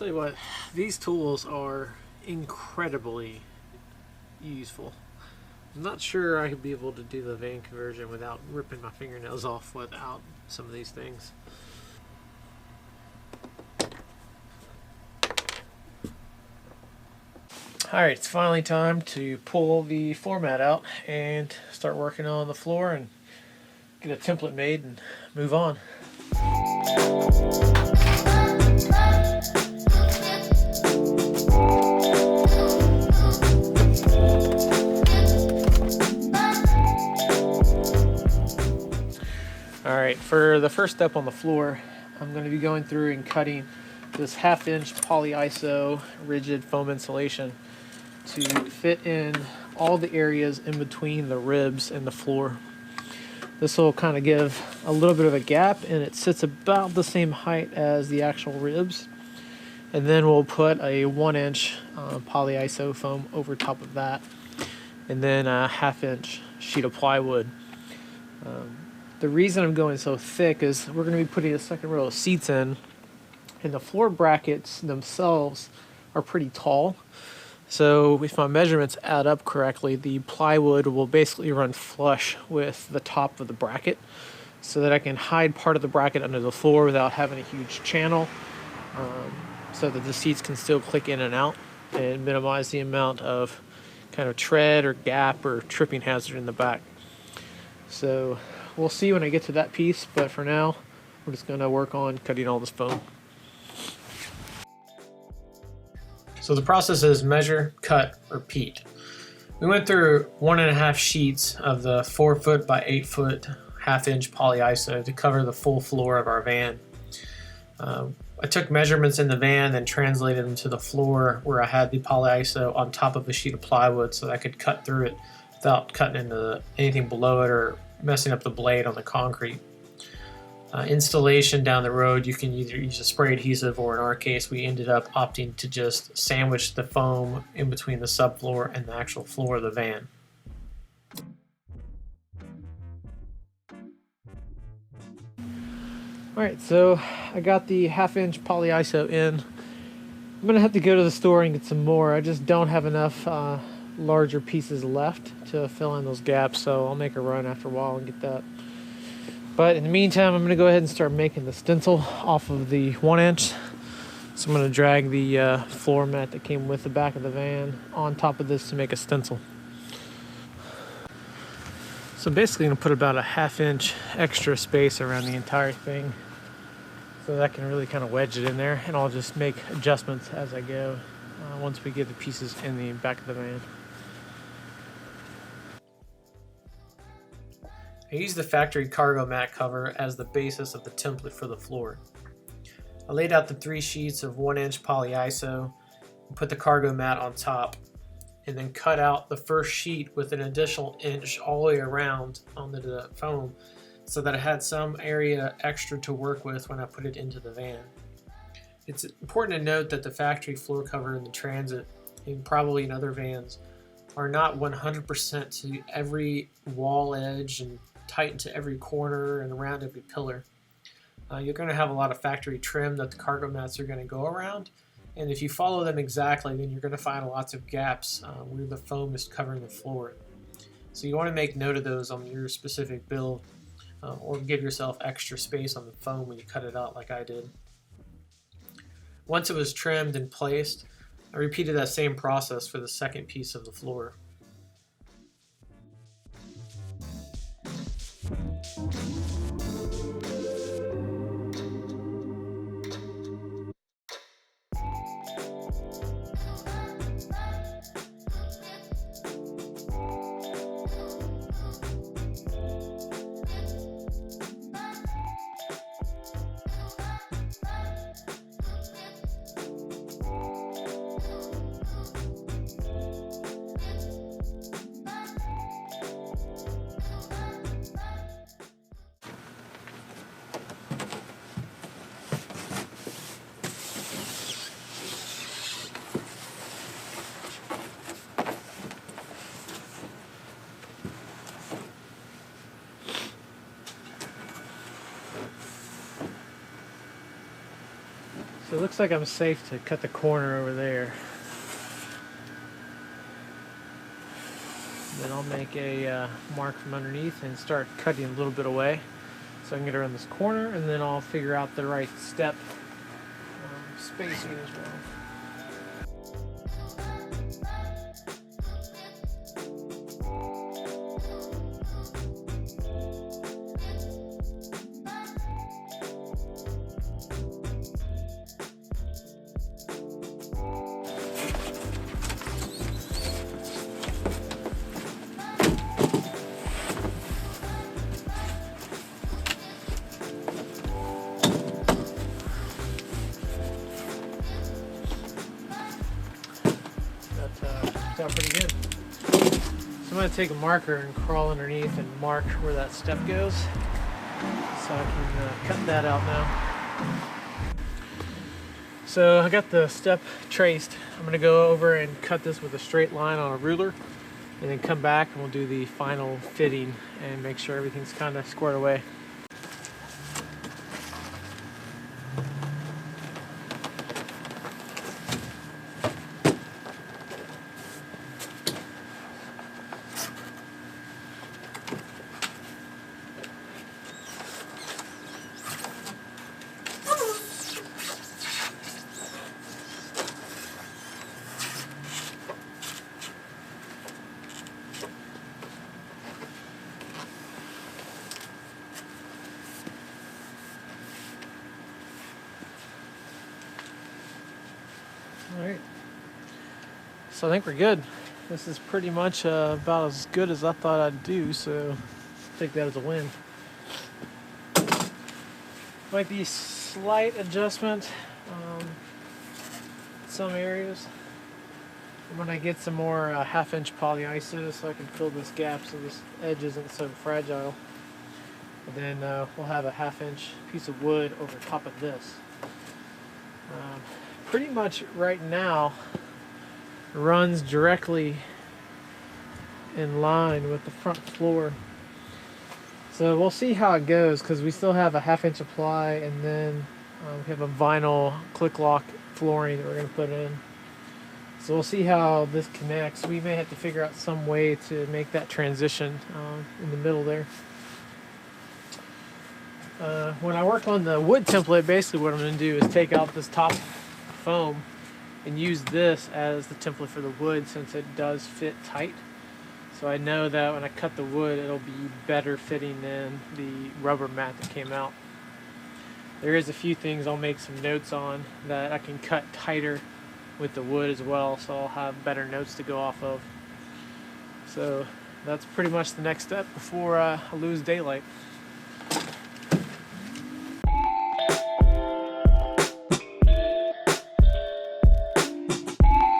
tell you what, these tools are incredibly useful. I'm not sure I could be able to do the van conversion without ripping my fingernails off without some of these things. Alright, it's finally time to pull the floor mat out and start working on the floor and get a template made and move on. Alright, for the first step on the floor, I'm going to be going through and cutting this 1/2-inch polyiso rigid foam insulation to fit in all the areas in between the ribs and the floor. This will kind of give a little bit of a gap, and it sits about the same height as the actual ribs. And then we'll put a 1-inch polyiso foam over top of that, and then a 1/2-inch sheet of plywood. The reason I'm going so thick is we're going to be putting a second row of seats in, and the floor brackets themselves are pretty tall. So if my measurements add up correctly, the plywood will basically run flush with the top of the bracket so that I can hide part of the bracket under the floor without having a huge channel, so that the seats can still click in and out and minimize the amount of kind of tread or gap or tripping hazard in the back. So we'll see when I get to that piece, but for now, we're just going to work on cutting all this foam. So the process is measure, cut, repeat. We went through 1.5 sheets of the 4-foot by 8-foot 1/2-inch polyiso to cover the full floor of our van. I took measurements in the van and translated them to the floor where I had the polyiso on top of a sheet of plywood so that I could cut through it without cutting into anything below it or messing up the blade on the concrete. Installation down the road, you can either use a spray adhesive, or in our case we ended up opting to just sandwich the foam in between the subfloor and the actual floor of the van. Alright, so I got the 1/2-inch polyiso in. I'm going to have to go to the store and get some more. I just don't have enough larger pieces left to fill in those gaps, so I'll make a run after a while and get that. But in the meantime, I'm going to go ahead and start making the stencil off of the 1-inch. So I'm going to drag the floor mat that came with the back of the van on top of this to make a stencil. So basically I'm going to put about a 1/2-inch extra space around the entire thing so that I can really kind of wedge it in there, and I'll just make adjustments as I go once we get the pieces in the back of the van. I used the factory cargo mat cover as the basis of the template for the floor. I laid out the 3 sheets of 1-inch polyiso and put the cargo mat on top, and then cut out the first sheet with an additional inch all the way around onto the foam so that I had some area extra to work with when I put it into the van. It's important to note that the factory floor cover in the Transit, and probably in other vans, are not 100% to every wall edge and tight to every corner and around every pillar. You're going to have a lot of factory trim that the cargo mats are going to go around, and if you follow them exactly, then you're going to find lots of gaps where the foam is covering the floor. So you want to make note of those on your specific build, or give yourself extra space on the foam when you cut it out like I did. Once it was trimmed and placed, I repeated that same process for the second piece of the floor. So it looks like I'm safe to cut the corner over there. Then I'll make a mark from underneath and start cutting a little bit away so I can get around this corner, and then I'll figure out the right step spacing as well. Out pretty good. So I'm going to take a marker and crawl underneath and mark where that step goes, so I can cut that out now. So I got the step traced. I'm going to go over and cut this with a straight line on a ruler, and then come back and we'll do the final fitting and make sure everything's kind of squared away. Alright, so I think we're good. This is pretty much about as good as I thought I'd do, so take that as a win. Might be slight adjustment in some areas. I'm going to get some more half-inch polyiso so I can fill this gap so this edge isn't so fragile. And then we'll have a half-inch piece of wood over top of this. Pretty much right now runs directly in line with the front floor. So we'll see how it goes, because we still have a half-inch of ply, and then we have a vinyl click lock flooring that we're going to put in. So we'll see how this connects. We may have to figure out some way to make that transition in the middle there. When I work on the wood template, basically what I'm going to do is take out this top foam and use this as the template for the wood, since it does fit tight. So I know that when I cut the wood, it'll be better fitting than the rubber mat that came out. There is a few things I'll make some notes on that I can cut tighter with the wood as well, so I'll have better notes to go off of. So that's pretty much the next step before I lose daylight.